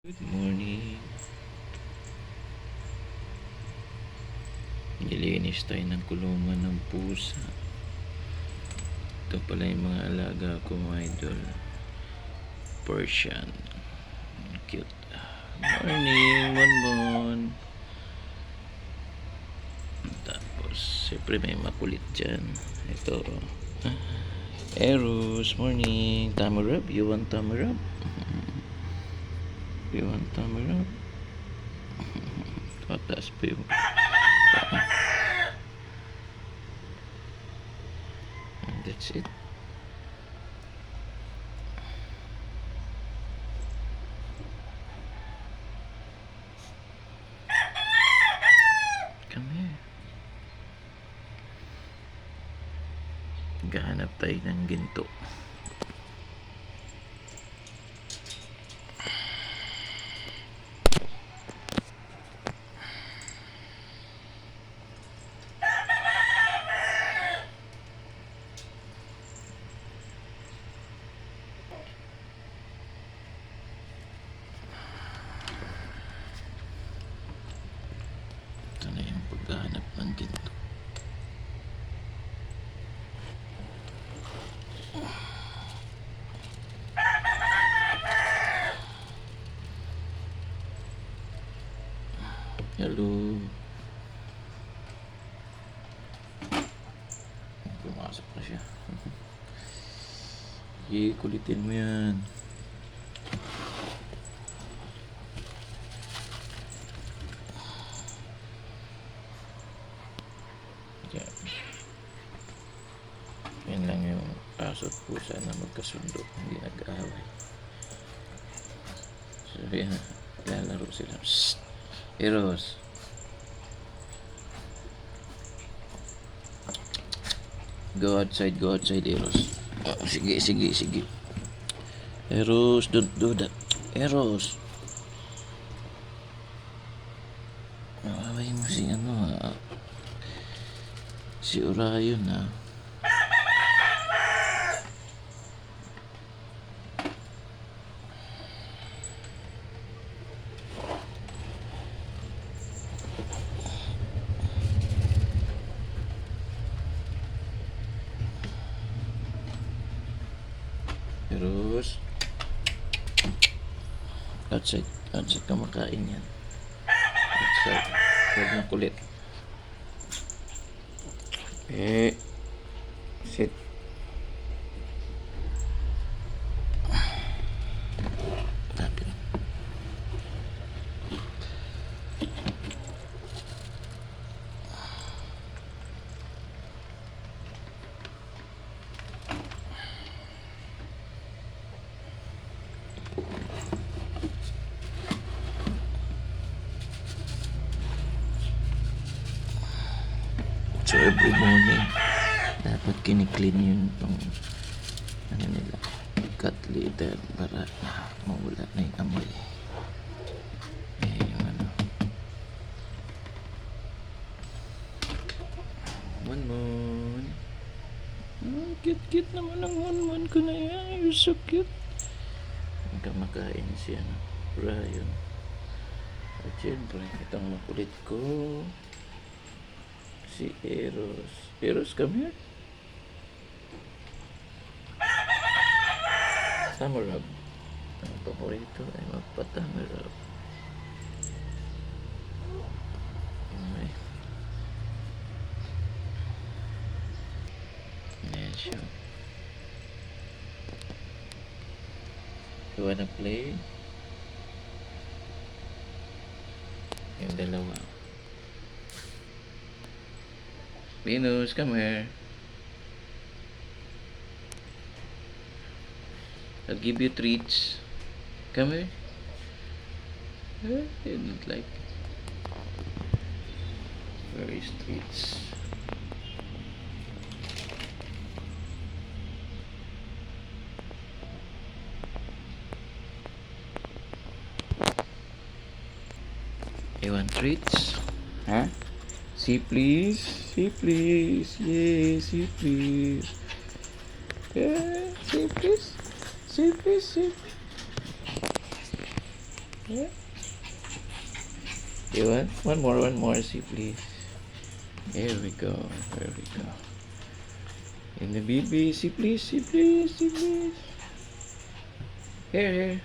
Good morning. Nilinis tayo ng kulungan ng pusa. Ito pala yung mga alaga ko, mga idol. Persian. Cute. Morning, bonbon. Tapos, siyempre may makulit dyan. Ito. Eros, morning. Tummy rub. You want tummy rub? You want tummy rub? Tatas pa yung... And that's it. Come here. Gahanap tayo ng ginto. Ito na yung paghahanap ng ginto. Hello. Pumasok na siya. Kulitin mo yan. Yan. Yan lang yung aso at pusa na magkasundo, hindi nag-aaway. So yan, lalaro sila. Shhh! Eros. Go outside, Eros. Sige. Eros, don't do that. Eros. Away mo si si Orion ha. Eros. Outside ka makain yan. Outside. Huwag mo kulit. Sit. Tapin. So every morning dapat kini-clean yun itong nila cat litter para mawala na yung amoy. Yung Monmon. Cute naman ang Monmon ko na yan. You're so cute. Kamakain siya Brian. At syempre itong makulit ko si Eros. Eros, come here. Tummy rub. Ang paborito ay magpa-tummy rub. Okay. Ayan siya. You wanna play? Yung dalawa. Venus, come here. I'll give you treats. Come here. You don't like it. Where is treats? You want treats? Huh? See please. Yes, see please. Yeah, see please. Yeah. You want? One more, see please. Here we go, there we go. In the BB, see please, see please, see please. Here, here.